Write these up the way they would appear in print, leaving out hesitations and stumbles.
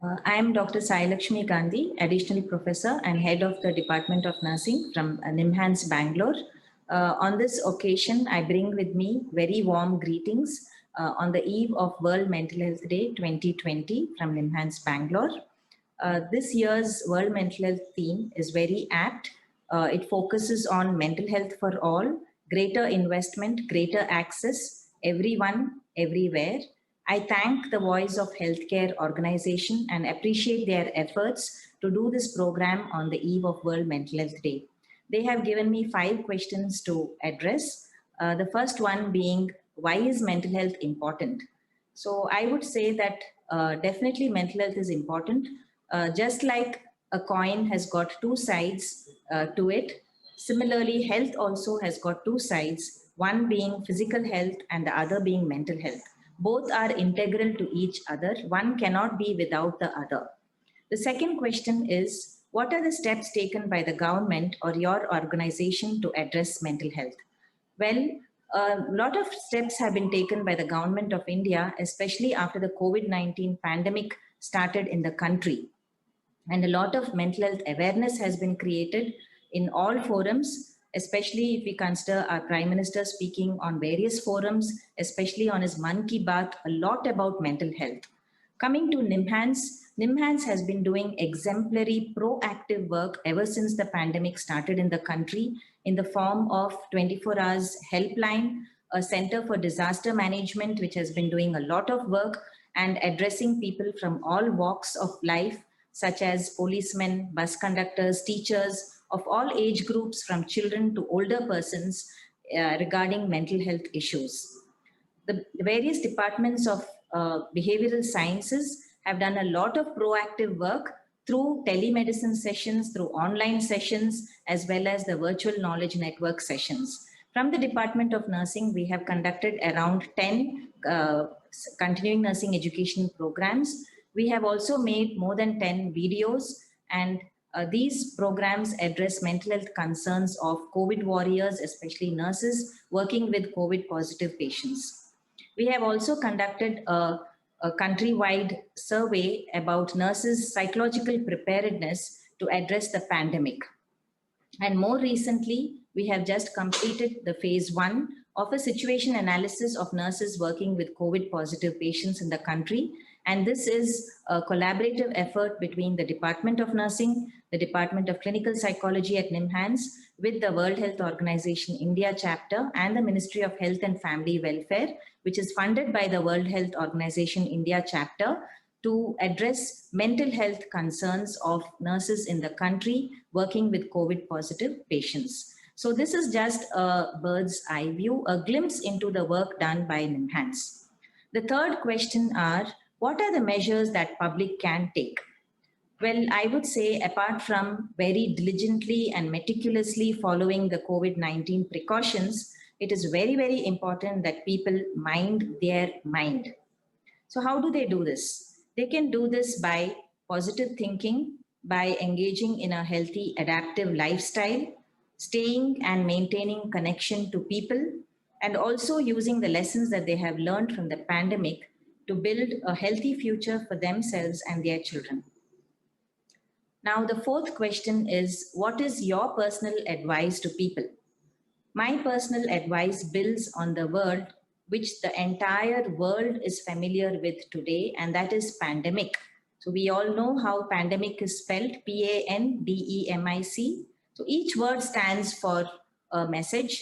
I am Dr. Sai Lakshmi Gandhi, Additional Professor and Head of the Department of Nursing from NIMHANS, Bangalore. On this occasion, I bring with me very warm greetings on the eve of World Mental Health Day 2020 from NIMHANS, Bangalore. This year's World Mental Health theme is very apt. It focuses on mental health for all, greater investment, greater access, everyone, everywhere. I thank the Voice of Healthcare organization and appreciate their efforts to do this program on the eve of World Mental Health Day. They have given me 5 questions to address. The first one being, why is mental health important? So I would say that definitely mental health is important. Just like a coin has got two sides to it, similarly, health also has got two sides, one being physical health and the other being mental health. Both are integral to each other. One cannot be without the other. The second question is, what are the steps taken by the government or your organization to address mental health? Well, a lot of steps have been taken by the government of India, especially after the COVID-19 pandemic started in the country. And a lot of mental health awareness has been created in all forums, especially if we consider our Prime Minister speaking on various forums, especially on his Man Ki Baat, a lot about mental health. Coming to NIMHANS has been doing exemplary proactive work ever since the pandemic started in the country in the form of 24 hours helpline, a center for disaster management, which has been doing a lot of work and addressing people from all walks of life, such as policemen, bus conductors, teachers of all age groups from children to older persons regarding mental health issues. The various departments of behavioral sciences have done a lot of proactive work through telemedicine sessions, through online sessions, as well as the virtual knowledge network sessions. From the Department of Nursing, we have conducted around 10 continuing nursing education programs. We have also made more than 10 videos, and these programs address mental health concerns of COVID warriors, especially nurses working with COVID positive patients. We have also conducted a countrywide survey about nurses' psychological preparedness to address the pandemic. And more recently, we have just completed the phase 1 of a situation analysis of nurses working with COVID positive patients in the country. And this is a collaborative effort between the Department of Nursing, the Department of Clinical Psychology at NIMHANS, with the World Health Organization India chapter and the Ministry of Health and Family Welfare, which is funded by the World Health Organization India chapter, to address mental health concerns of nurses in the country working with COVID positive patients. So this is just a bird's eye view, a glimpse into the work done by NIMHANS. The third question are, what are the measures that public can take? Well, I would say apart from very diligently and meticulously following the COVID-19 precautions, it is very, very important that people mind their mind. So how do they do this? They can do this by positive thinking, by engaging in a healthy adaptive lifestyle, staying and maintaining connection to people, and also using the lessons that they have learned from the pandemic to build a healthy future for themselves and their children. Now, the fourth question is, what is your personal advice to people? My personal advice builds on the word which the entire world is familiar with today, and that is pandemic. So we all know how pandemic is spelled, Pandemic. So each word stands for a message.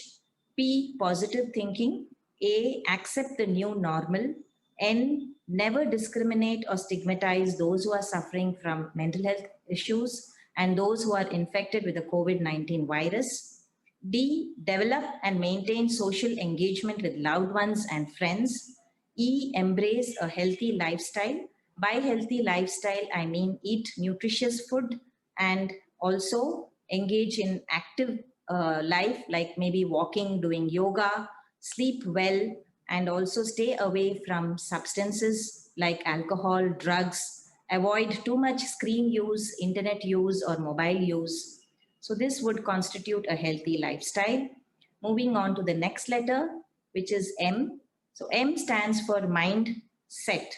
P, positive thinking. A, accept the new normal. N, never discriminate or stigmatize those who are suffering from mental health issues and those who are infected with the COVID-19 virus. D, develop and maintain social engagement with loved ones and friends. E, embrace a healthy lifestyle. By healthy lifestyle, I mean eat nutritious food and also engage in active life, like maybe walking, doing yoga, sleep well, and also stay away from substances like alcohol, drugs, avoid too much screen use, internet use, or mobile use. So this would constitute a healthy lifestyle. Moving on to the next letter, which is M. So M stands for mind set.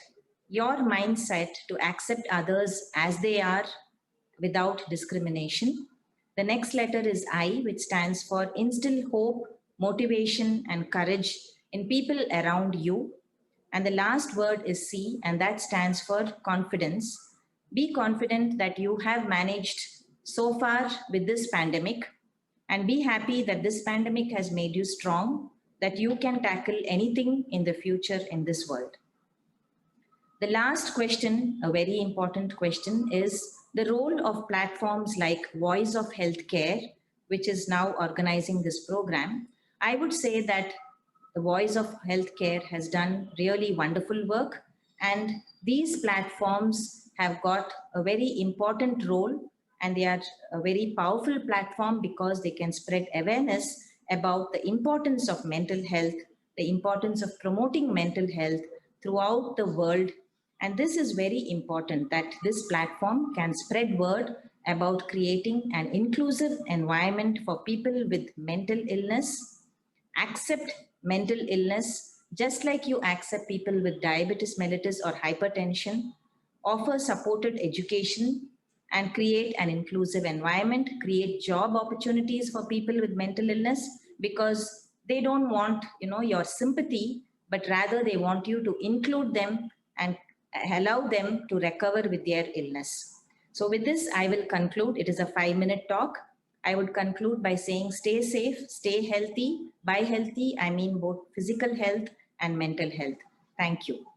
your mindset to accept others as they are without discrimination. The next letter is I, which stands for instill hope, motivation, and courage in people around you. And the last word is C, and that stands for confidence. Be confident that you have managed so far with this pandemic, and be happy that this pandemic has made you strong, that you can tackle anything in the future in this world. The last question, a very important question, is the role of platforms like Voice of Healthcare, which is now organizing this program. I would say that the Voice of Healthcare has done really wonderful work, and these platforms have got a very important role, and they are a very powerful platform because they can spread awareness about the importance of mental health, the importance of promoting mental health throughout the world. And this is very important that this platform can spread word about creating an inclusive environment for people with mental illness. Accept mental illness just like you accept people with diabetes mellitus or hypertension. Offer supported education and create an inclusive environment, create job opportunities for people with mental illness, because they don't want your sympathy, but rather they want you to include them and allow them to recover with their illness. So with this, I will conclude. It is a 5-minute talk. I would conclude by saying stay safe, stay healthy. By healthy, I mean both physical health and mental health. Thank you.